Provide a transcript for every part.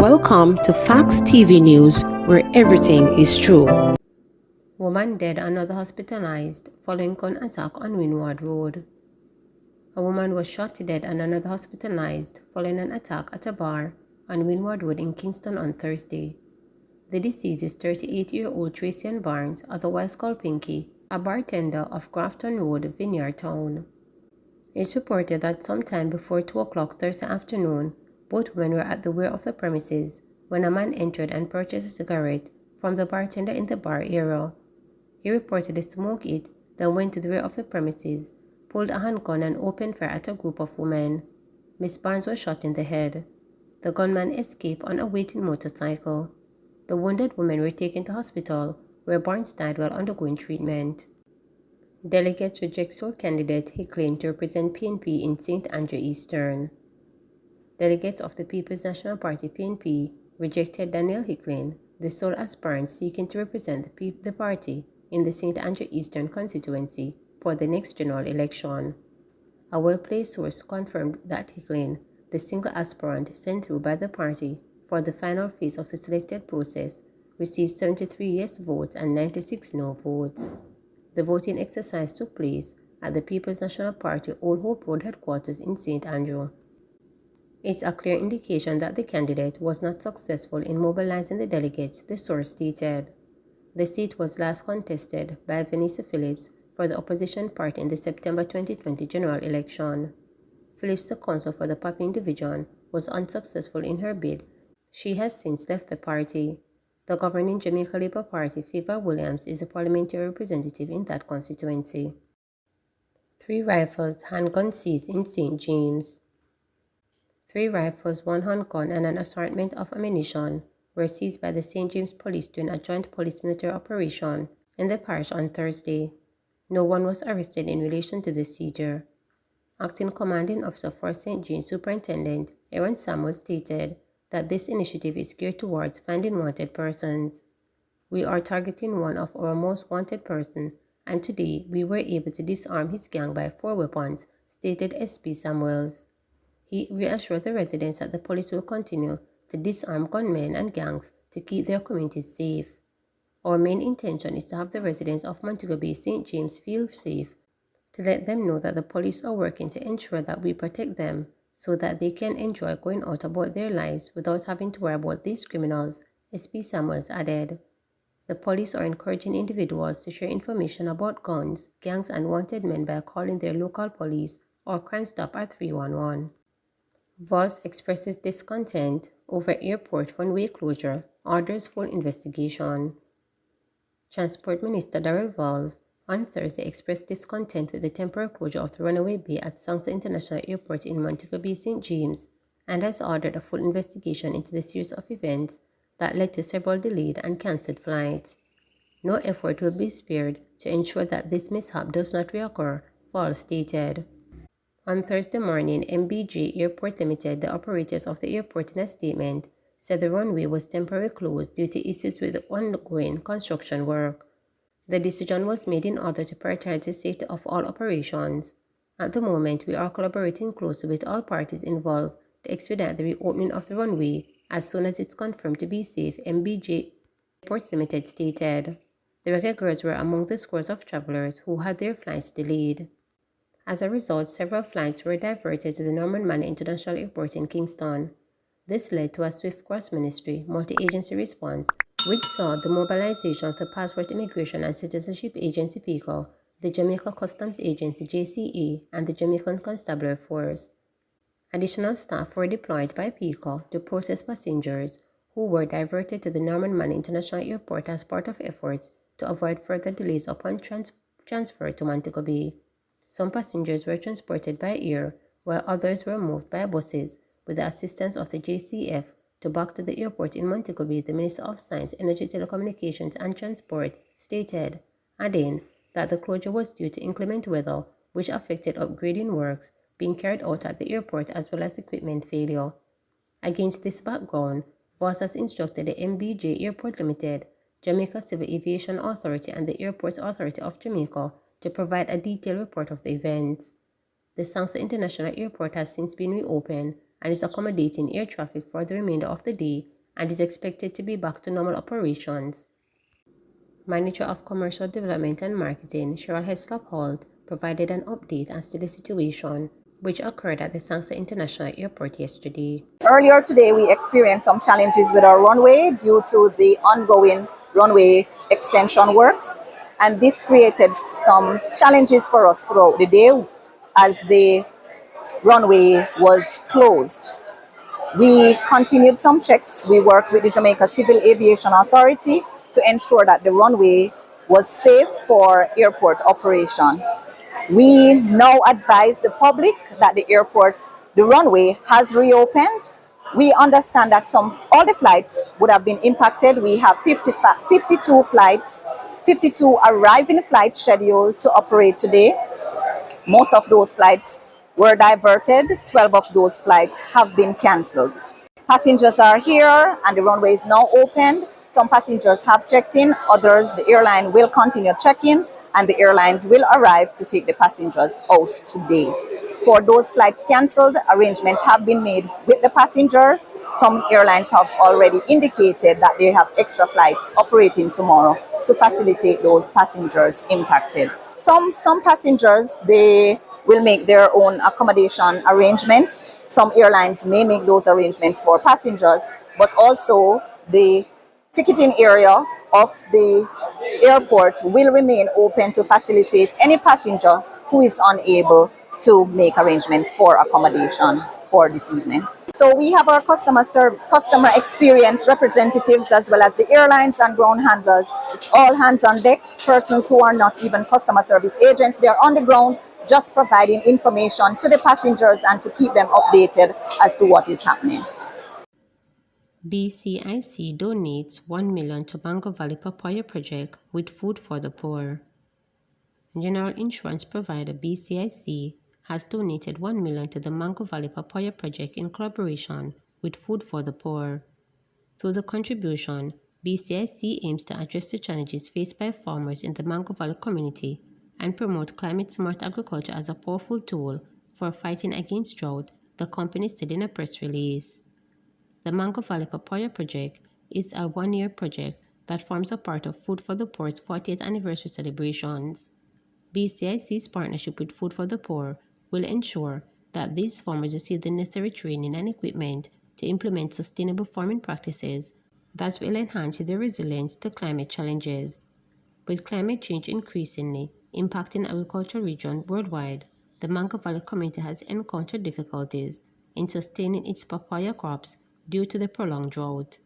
Welcome to Facts TV News, where everything is true. Woman dead, another hospitalized following gun attack on Windward Road. A woman was shot to death and another hospitalized following an attack at a bar on Windward Road in Kingston on Thursday. The deceased is 38-year-old Tracian Barnes, otherwise called Pinky, a bartender of Grafton Road, Vineyard Town. It's reported that sometime before 2 o'clock Thursday afternoon, both women were at the rear of the premises when a man entered and purchased a cigarette from the bartender in the bar area. He reportedly smoked it, then went to the rear of the premises, pulled a handgun and opened fire at a group of women. Miss Barnes was shot in the head. The gunman escaped on a waiting motorcycle. The wounded women were taken to hospital, where Barnes died while undergoing treatment. Delegates reject sole candidate Hicklin to represent PNP in St. Andrew Eastern. Delegates of the People's National Party PNP rejected Daniel Hicklin, the sole aspirant seeking to represent the party in the St. Andrew Eastern constituency for the next general election. A well-placed source confirmed that Hicklin, the single aspirant sent through by the party for the final phase of the selected process, received 73 yes votes and 96 no votes. The voting exercise took place at the People's National Party Old Hope Road headquarters in St. Andrew. It's a clear indication that the candidate was not successful in mobilizing the delegates, the source stated. The seat was last contested by Vanessa Phillips for the opposition party in the September 2020 general election. Phillips, the council for the Papine division, was unsuccessful in her bid. She has since left the party. The governing Jamaica Labour Party, Favor Williams, is a parliamentary representative in that constituency. 3 rifles, handguns seized in St. James. 3 rifles, 1 handgun, and an assortment of ammunition were seized by the St. James Police during a joint police-military operation in the parish on Thursday. No one was arrested in relation to the seizure. Acting Commanding Officer for St. James Superintendent Aaron Samuels stated that this initiative is geared towards finding wanted persons. We are targeting one of our most wanted persons, and today we were able to disarm his gang by 4 weapons, stated SP Samuels. He reassured the residents that the police will continue to disarm gunmen and gangs to keep their communities safe. Our main intention is to have the residents of Montego Bay St. James feel safe, to let them know that the police are working to ensure that we protect them so that they can enjoy going out about their lives without having to worry about these criminals, SP Samuels added. The police are encouraging individuals to share information about guns, gangs, and wanted men by calling their local police or Crime Stop at 311. Valls expresses discontent over airport runway closure, orders full investigation. Transport Minister Darrell Valls on Thursday expressed discontent with the temporary closure of the runway bay at Sangsa International Airport in Montego Bay, St. James, and has ordered a full investigation into the series of events that led to several delayed and cancelled flights. No effort will be spared to ensure that this mishap does not reoccur, Valls stated. On Thursday morning, MBJ Airport Limited, the operators of the airport, in a statement, said the runway was temporarily closed due to issues with the ongoing construction work. The decision was made in order to prioritize the safety of all operations. At the moment, we are collaborating closely with all parties involved to expedite the reopening of the runway as soon as it's confirmed to be safe, MBJ Airport Limited stated. The wrecked girls were among the scores of travelers who had their flights delayed. As a result, several flights were diverted to the Norman Manor International Airport in Kingston. This led to a swift cross-ministry, multi-agency response, which saw the mobilization of the Passport Immigration and Citizenship Agency PICO, the Jamaica Customs Agency JCA, and the Jamaican Constabulary Force. Additional staff were deployed by PICO to process passengers who were diverted to the Norman Manor International Airport as part of efforts to avoid further delays upon transfer to Montego Bay. Some passengers were transported by air, while others were moved by buses with the assistance of the JCF to back to the airport in Montego Bay, the Minister of Science, Energy, Telecommunications and Transport stated, adding that the closure was due to inclement weather, which affected upgrading works being carried out at the airport as well as equipment failure. Against this background, Voss has instructed the MBJ Airport Limited, Jamaica Civil Aviation Authority and the Airports Authority of Jamaica to provide a detailed report of the events. The Sangsa International Airport has since been reopened, and is accommodating air traffic for the remainder of the day and is expected to be back to normal operations. Manager of Commercial Development and Marketing, Cheryl Heslop-Holt, provided an update as to the situation, which occurred at the Sangster International Airport yesterday. Earlier today, we experienced some challenges with our runway due to the ongoing runway extension works, and this created some challenges for us throughout the day as the runway was closed. We continued some checks. We worked with the Jamaica Civil Aviation Authority to ensure that the runway was safe for airport operation. We now advise the public that the runway has reopened. We understand that all the flights would have been impacted. We have 52 flights, 52 arriving flights scheduled to operate today. Most of those flights were diverted. 12 of those flights have been cancelled. Passengers are here and the runway is now opened. Some passengers have checked in, others, the airline will continue checking, and the airlines will arrive to take the passengers out today. For those flights cancelled, arrangements have been made with the passengers. Some airlines have already indicated that they have extra flights operating tomorrow to facilitate those passengers impacted. Some passengers, they will make their own accommodation arrangements. Some airlines may make those arrangements for passengers, but also the ticketing area of the airport will remain open to facilitate any passenger who is unable to make arrangements for accommodation for this evening. So we have our customer experience representatives as well as the airlines and ground handlers. It's all hands on deck, persons who are not even customer service agents. They are on the ground just providing information to the passengers and to keep them updated as to what is happening. BCIC donates $1 million to Mango Valley Papaya Project with food for the poor. General insurance provider BCIC has donated $1 million to the Mango Valley Papaya Project in collaboration with Food for the Poor. Through the contribution, BCIC aims to address the challenges faced by farmers in the Mango Valley community and promote climate-smart agriculture as a powerful tool for fighting against drought, the company said in a press release. The Mango Valley Papaya Project is a one-year project that forms a part of Food for the Poor's 40th anniversary celebrations. BCIC's partnership with Food for the Poor will ensure that these farmers receive the necessary training and equipment to implement sustainable farming practices that will enhance their resilience to climate challenges. With climate change increasingly impacting agricultural regions worldwide, the Mango Valley community has encountered difficulties in sustaining its papaya crops due to the prolonged drought.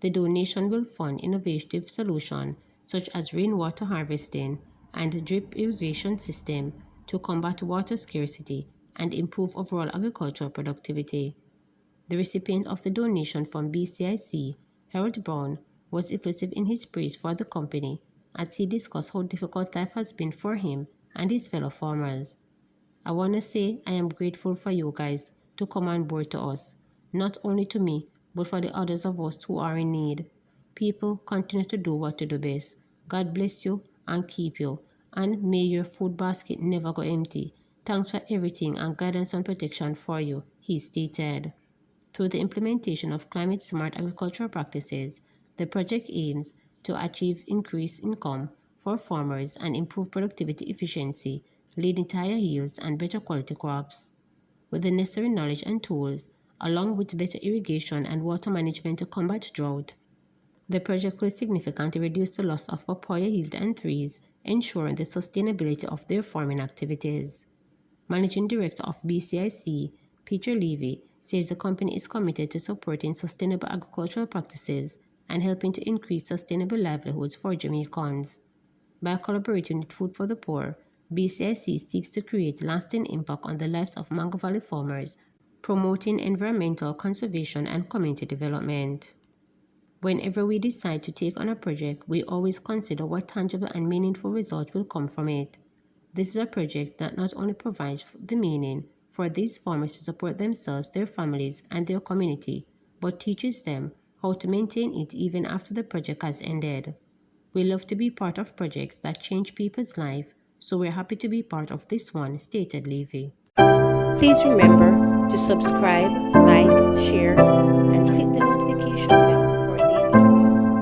The donation will fund innovative solutions such as rainwater harvesting and drip irrigation system to combat water scarcity and improve overall agricultural productivity. The recipient of the donation from BCIC, Harold Brown, was effusive in his praise for the company as he discussed how difficult life has been for him and his fellow farmers. I want to say I am grateful for you guys to come on board to us, not only to me, but for the others of us who are in need. People, continue to do what you do best. God bless you and keep you, and may your food basket never go empty. Thanks for everything and guidance and protection for you, he stated. Through the implementation of climate-smart agricultural practices, the project aims to achieve increased income for farmers and improve productivity efficiency, leading to higher yields and better quality crops. With the necessary knowledge and tools, along with better irrigation and water management to combat drought, the project will significantly reduce the loss of papaya yield and trees, ensuring the sustainability of their farming activities. Managing Director of BCIC, Peter Levy, says the company is committed to supporting sustainable agricultural practices and helping to increase sustainable livelihoods for Jamaicans. By collaborating with Food for the Poor, BCIC seeks to create lasting impact on the lives of Mango Valley farmers, promoting environmental conservation and community development. Whenever we decide to take on a project, we always consider what tangible and meaningful result will come from it. This is a project that not only provides the meaning for these farmers to support themselves, their families, and their community, but teaches them how to maintain it even after the project has ended. We love to be part of projects that change people's lives, so we're happy to be part of this one, stated Levy. Please remember, to subscribe, like, share, and click the notification